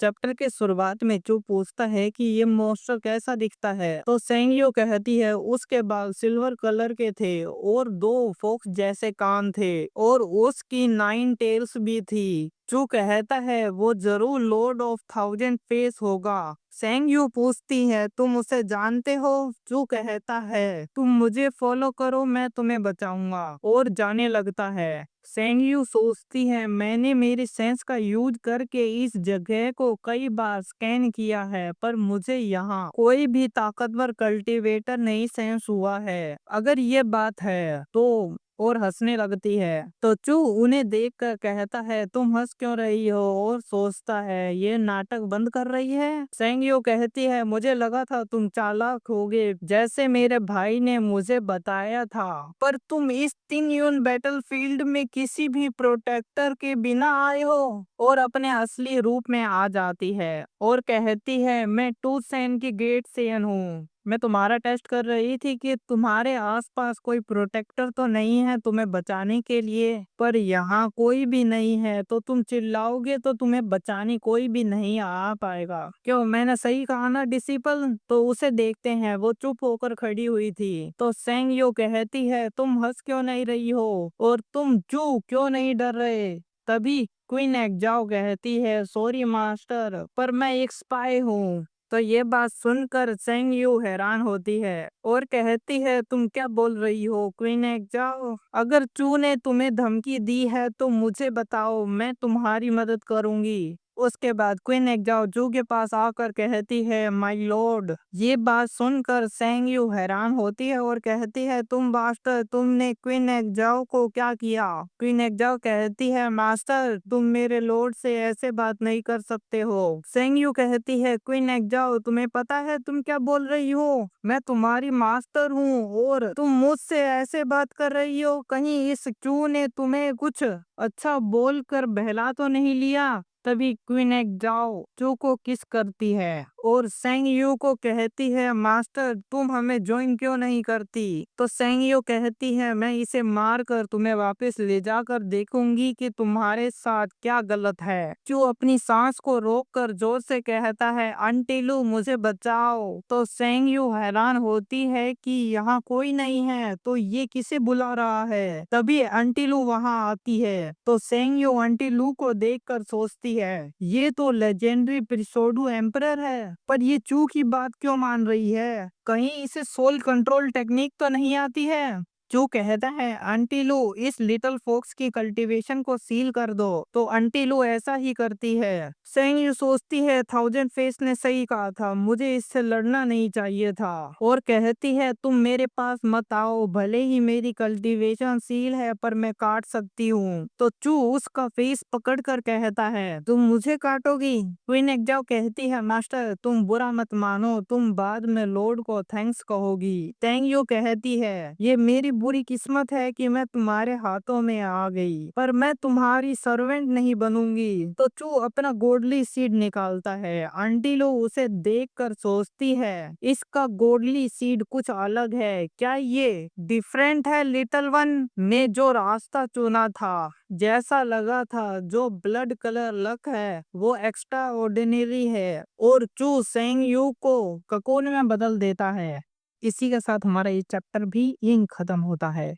Chapter के शुरुआत में चू पूछता है कि ये मॉन्स्टर कैसा दिखता है, तो सेंगियो कहती है उसके बाल सिल्वर कलर के थे और दो फोक्स जैसे कान थे और उसकी 9 टेल्स भी थी। चू कहता है वो जरूर लॉर्ड ऑफ थाउजेंड फेस होगा। सेंगयू पूछती है तुम उसे जानते हो? चू कहता है तुम मुझे फॉलो करो, मैं तुम्हें बचाऊंगा, और जाने लगता है। सेंगयू सोचती है मैंने मेरी सेंस का यूज करके इस जगह को कई बार स्कैन किया है, पर मुझे यहाँ कोई भी ताकतवर कल्टीवेटर नहीं सेंस हुआ है। अगर ये बात है तो और हंसने लगती है। तो चू उन्हें देखकर कहता है तुम हंस क्यों रही हो, और सोचता है ये नाटक बंद कर रही है। सेंगियो कहती है मुझे लगा था तुम चालाक होगे जैसे मेरे भाई ने मुझे बताया था, पर तुम इस तीन यून बैटलफील्ड में किसी भी प्रोटेक्टर के बिना आए हो, और अपने असली रूप में आ जाती है और कहती है मैं टू सैन की गेट सेन हूँ। मैं तुम्हारा टेस्ट कर रही थी कि तुम्हारे आसपास कोई प्रोटेक्टर तो नहीं है तुम्हें बचाने के लिए, पर यहाँ कोई भी नहीं है, तो तुम चिल्लाओगे तो तुम्हें बचाने कोई भी नहीं आ पाएगा। क्यों, मैंने सही कहा ना डिसिपल? तो उसे देखते हैं, वो चुप होकर खड़ी हुई थी। तो सेंगयो कहती है तुम हंस क्यों नहीं रही हो, और तुम चू क्यों नहीं डर रहे? तभी क्वीन एक्जाओ कहती है सॉरी मास्टर, पर मैं एक स्पाई हूँ। तो ये बात सुनकर सेंग यू हैरान होती है और कहती है तुम क्या बोल रही हो क्वीन एक्जाओ? अगर चू ने तुम्हें धमकी दी है तो मुझे बताओ, मैं तुम्हारी मदद करूंगी। उसके बाद क्वीन एक्जाओ जू के पास आकर कहती है माय लॉर्ड। ये बात सुनकर सेंग यू हैरान होती है और कहती है तुम मास्टर, तुमने क्वीन एक्जाओ को क्या किया? क्वीन एक्जाओ कहती है मास्टर, तुम मेरे लॉर्ड से ऐसे बात नहीं कर सकते हो। सेंग यू कहती है क्वीन एक्जाओ तुम्हें पता है तुम क्या बोल रही हो? मैं तुम्हारी मास्टर हूँ और तुम मुझसे ऐसे बात कर रही हो? कहीं इस चू ने तुम्हें कुछ अच्छा बोल कर बहला तो नहीं लिया? तभी क्वीन एक्जाओ चू को किस करती है और सेंग यू को कहती है मास्टर, तुम हमें ज्वाइन क्यों नहीं करती? तो सेंग यू कहती है मैं इसे मार कर तुम्हें वापस ले जाकर देखूंगी कि तुम्हारे साथ क्या गलत है। चू अपनी सांस को रोककर जोर से कहता है आंटी लू मुझे बचाओ। तो सेंग यू हैरान होती है कि यहाँ कोई नहीं है, तो ये किसे बुला रहा है? तभी आंटी लू वहाँ आती है। तो सेंग यू आंटी लू को देखकर सोचती है ये तो लेजेंडरी प्रिसोडू एम्परर है, पर ये चू की बात क्यों मान रही है? कहीं इसे सोल कंट्रोल टेक्निक तो नहीं आती है? चू कहता है आंटी लू इस लिटिल फॉक्स की कल्टीवेशन को सील कर दो। तो आंटी लू ऐसा ही करती है। सेंग यू सोचती है थाउजेंड फेस ने सही कहा था, मुझे इससे लड़ना नहीं चाहिए था, और कहती है तुम मेरे पास मत आओ, भले ही मेरी कल्टीवेशन सील है पर मैं काट सकती हूँ। तो चू उसका फेस पकड़कर कहता है तुम मुझे काटोगी? क्वीन एक्जाओ कहती है मास्टर तुम बुरा मत मानो, तुम बाद में लॉर्ड को थैंक्स कहोगी। तेंग यू कहती है ये मेरी बुरी किस्मत है कि मैं तुम्हारे हाथों में आ गई, पर मैं तुम्हारी सर्वेंट नहीं बनूंगी। तो चू अपना गोडली सीड निकालता है। आंटी लो उसे देखकर सोचती है इसका गोडली सीड कुछ अलग है, क्या ये डिफरेंट है लिटिल वन ने जो रास्ता चुना था? जैसा लगा था जो ब्लड कलर लक है वो एक्स्ट्रा ऑर्डिनरी है, और चू सेंग यू को ककोन में बदल देता है। इसी के साथ हमारा ये चैप्टर भी यहीं खत्म होता है।